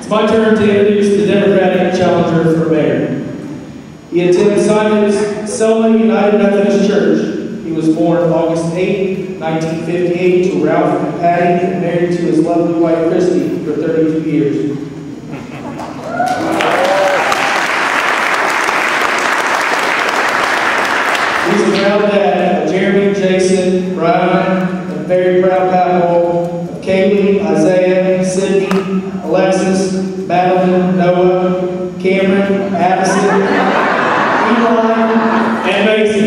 It's my turn to introduce the Democratic challenger for mayor. He attended Simon's Selma United Methodist Church. He was born August 8, 1958 to Ralph and Patty and married to his lovely wife Christy for 32 years. He's a proud dad of Jeremy, Jason, Brian, a very proud couple of Kaylee, Isaiah, Sydney, Alexis, Madeline, Noah, Cameron, Addison, Eli, and Mason.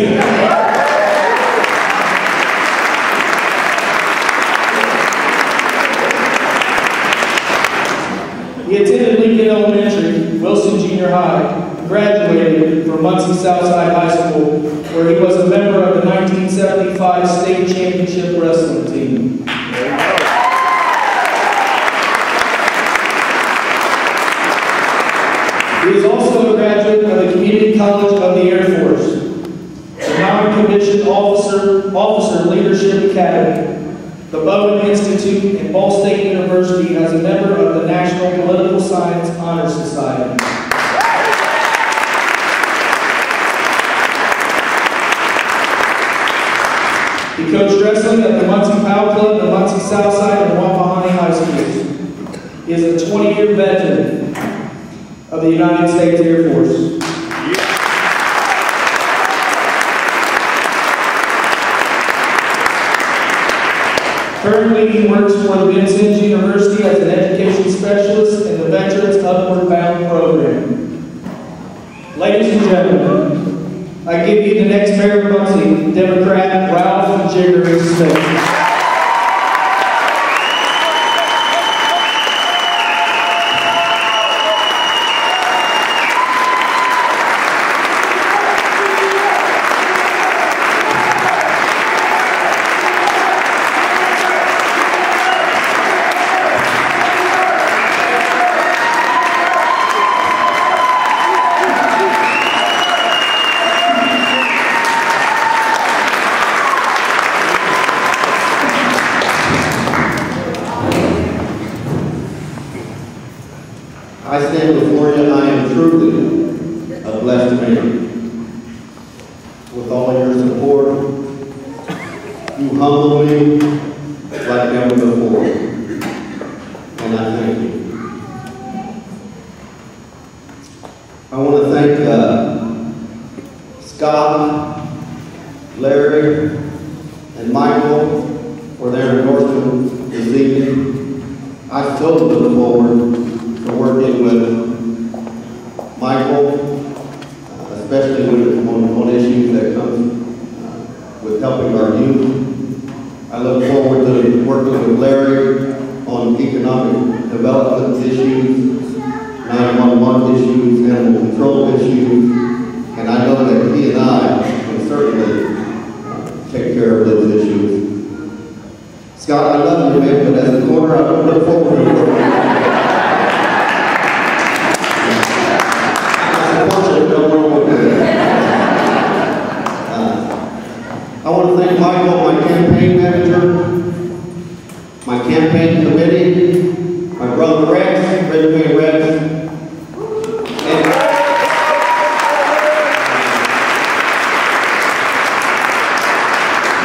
He attended Lincoln Elementary, Wilson Junior High, graduated from Muncie Southside High School, where he was a member of the 1975 state championship wrestling team. He is also a graduate of the Community College of the Air Force, the Non-Commissioned Officer Leadership Academy, the Bowen Institute, and Ball State University as a member of the National Political Science Honor Society. He coached wrestling at the Muncie Pow Club, the Muncie Southside, and Wapahani High Schools. He is a 20-year veteran of the United States Air Force. Currently, he works for the Vincennes University as an education specialist in the Veterans Upward Bound program. Ladies and gentlemen, I give you the next mayor of Muncie, Democrat Ralph Jigger Smith. I stand before you and I am truly a blessed man. With all your support, you humble me like never before, and I thank you. I want to thank Scott, Larry, and Michael for their endorsement this evening. I so look forward to working with Michael, especially on issues that come with helping our youth. I look forward to working with Larry on economic development issues, 911 issues, animal control issues, and I know that he and I can certainly take care of those issues. Scott, I love you, man, but as a corner, I don't look forward to working with you. I want to thank Michael, my campaign manager, my campaign committee, my brother Rex, Red Rex, and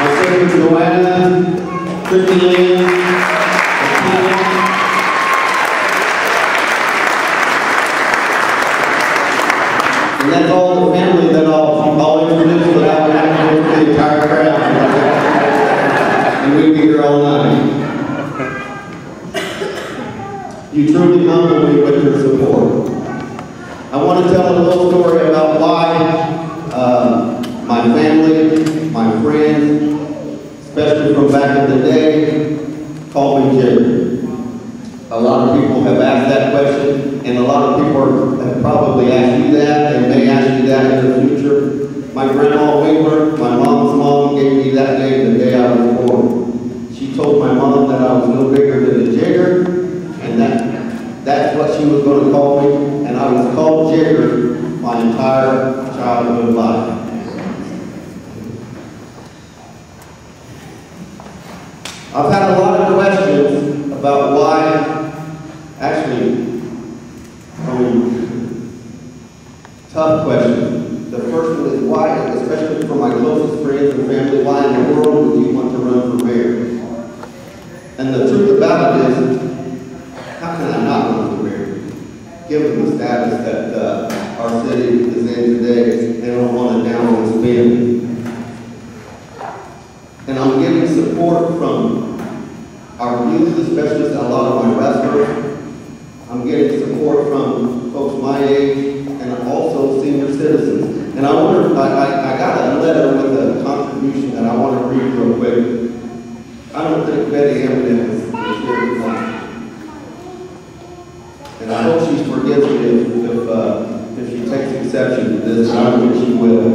my sister Joanna, Christy Lynn, and that's all the family that I'll introduce without having to go through the entire crowd. And we'll be here all night. You truly humble me with your support. I want to tell a little story about why my family, my friends, especially from back in the day, call me Jigger. A lot of people have asked that question, and a lot of people have probably asked you that, and may ask you that in the future. My grandma Winkler, my mom's mom, gave me that name the day I was born. She told my mom that I was no bigger than a Jigger, and that's what she was going to call me, and I was called Jigger my entire childhood life. I've had a lot of questions about why, actually, tough questions. The first one is why, especially for my closest friends and family, why in the world would you want to run for mayor? And the truth about it is, how can I not run for mayor? Given the status that our city is in today, they don't want to downward spin. And I'm getting support from our youth, especially a lot of my wrestlers. I'm getting support from folks my age and also senior citizens. And I got a letter with a contribution that I want to read real quick. I don't think Betty Eminem is here tonight. And I hope she forgives me if she takes exception to this, and I think she will.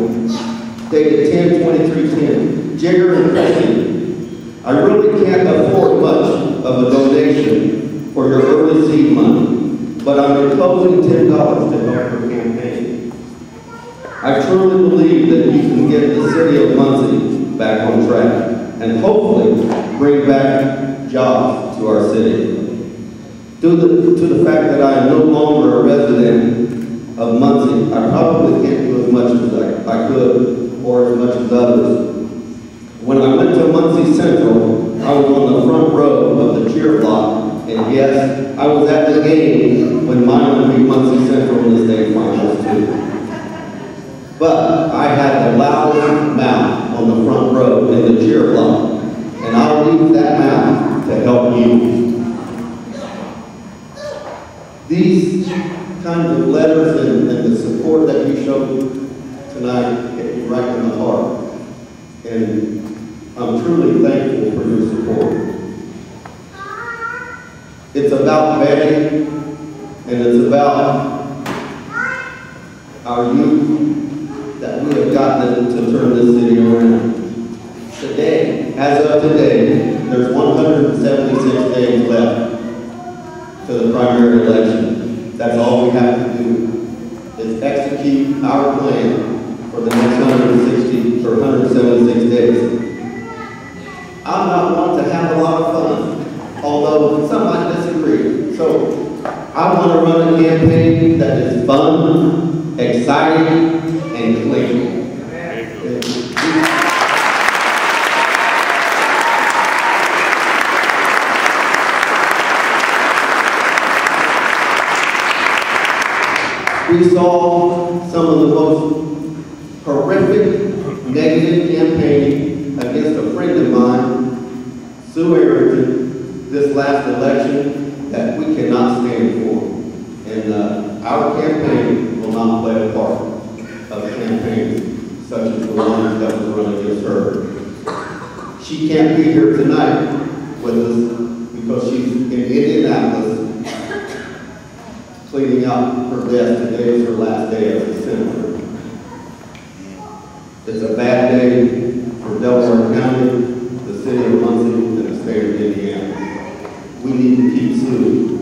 Dated 10/23/10. Jigger and Christian, I really can't afford much of a donation for your early seed money, but I'm enclosing $10 to help your campaign. I truly believe that you can get the city of Muncie back on track and hopefully bring back jobs to our city. Due to the fact that I am no longer a resident of Muncie, I probably can't do as much as I could or as much as others. When I went to Muncie Central, I was on the front row of the cheer block, and yes, I was at the game when Milan beat Muncie Central in the state finals too. But I had the loudest mouth on the front row in the cheer block, and I'll use that mouth to help you. These kinds of letters and the support that you showed tonight hit me right in the heart. And I'm truly thankful for your support. It's about Betty, and it's about our youth that we have gotten to turn this city around. Today, as of today, there's 176 days left to the primary election. That's all we have to do is execute our plan for the next 176 days. I'm not one to have a lot of fun, although some might disagree. So I want to run a campaign that is fun, exciting, and clean. We saw some of the most horrific negative campaigning against a friend of mine, Sue Arrington, this last election that we cannot stand for. And our campaign will not play a part of campaigns such as the one that was run against her. She can't be here tonight with us because she's in Indianapolis cleaning out her desk. Today is her last day as a senator. It's a bad day for Delaware County, the city of Muncie, and the state of Indiana. We need to keep Sue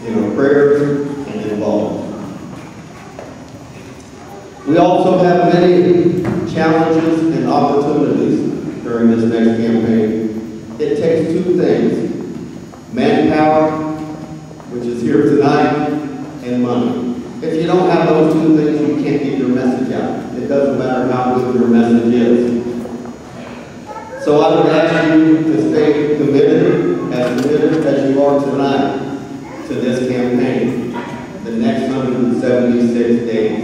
in our prayers and involved. We also have many challenges and opportunities during this next campaign. It takes two things: manpower, which is here tonight, and money. If you don't have those two things, you can't get your message out. It doesn't matter how good your message is. So I would ask you to stay committed as you are tonight to this campaign. The next 176 days.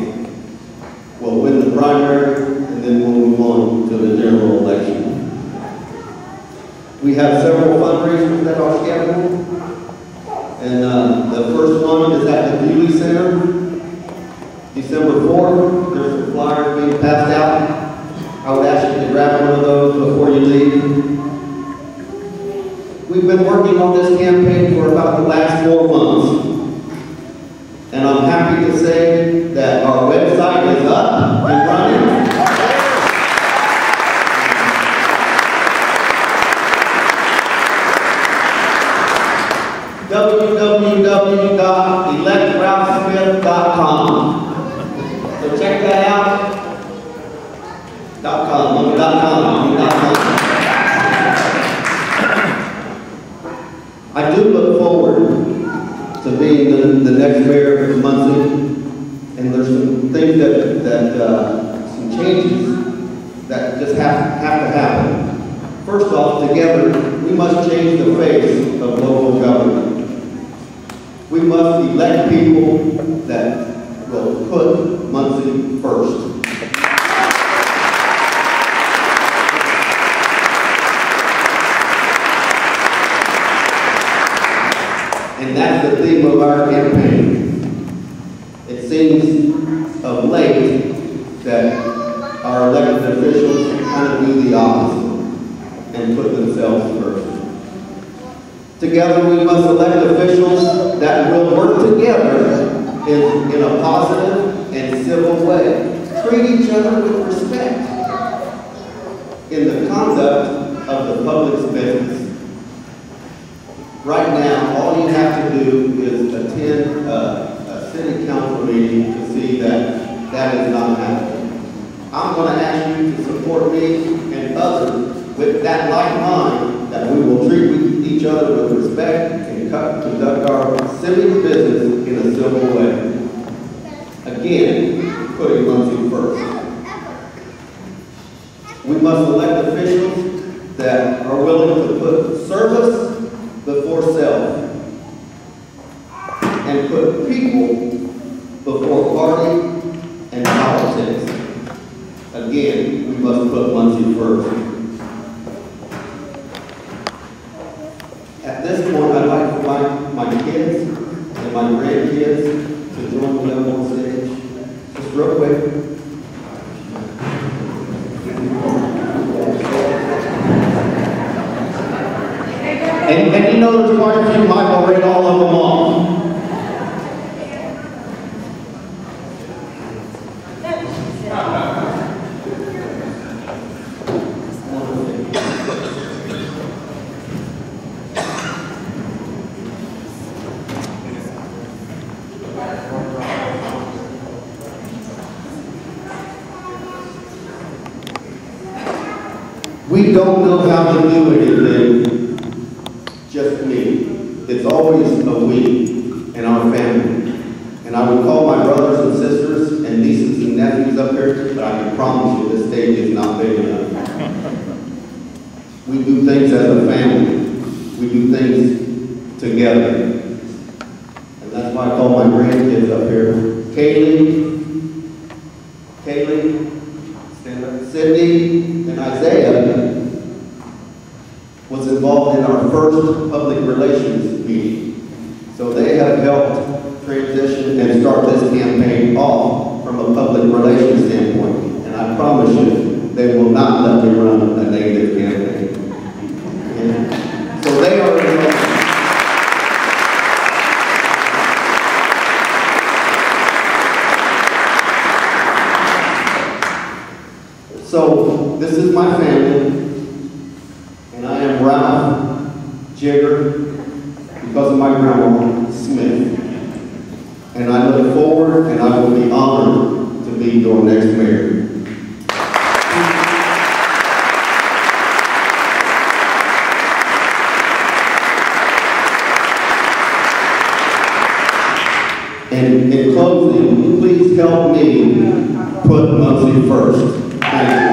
We'll win the primary, and then we'll move on to the general election. We have several fundraisers that are scheduled. And the first one is at the Dewey Center, December 4th. There's some flyers being passed out. I would ask you to grab one of those before you leave. We've been working on this campaign for about the last 4 months. And I'm happy to say that our website is up and running. www.electralsmith.com. So check that out. .com. I do look forward to being the next mayor of Muncie, And there's some things some changes that just have to happen. First off, together, we must change the face of local government. We must elect people that will put Muncie first. And that's the theme of our campaign. It seems of late that our elected officials kind of do the opposite and put themselves first. Together we must elect officials that will work together in a positive and civil way. Treat each other with respect in the conduct of the public's business. Right now, all you have to do is attend a city council meeting to see that that is not happening. I'm going to ask you to support me and others with that like mind, that we will treat each other with respect and conduct our civic business in a civil way. Again, putting Muncie first. We must elect officials that are willing to put service before self, and put people before party and politics. Again, we must put Muncie first. At this point, I'd like to invite my kids and my grandkids to join me up on stage. Just real quick. And you know there's quite a few. Michael read all of them off. We don't know how to do anything. Just me. It's always a we and our family. And I would call my brothers and sisters and nieces and nephews up here, but I can promise you this stage is not big enough. We do things as a family. We do things together. And that's why I call my grandkids up here. Kaylee, stand up. Sydney and Isaiah was involved in our first public relations meeting. So they have helped transition and start this campaign off from a public relations standpoint. And I promise you, they will not let me run a negative campaign. And so they are involved. So this is my family. And I am Ralph Jigger because of my grandma, Smith. And I look forward and I will be honored to be your next mayor. And in closing, please help me put Muncie first. Thank you.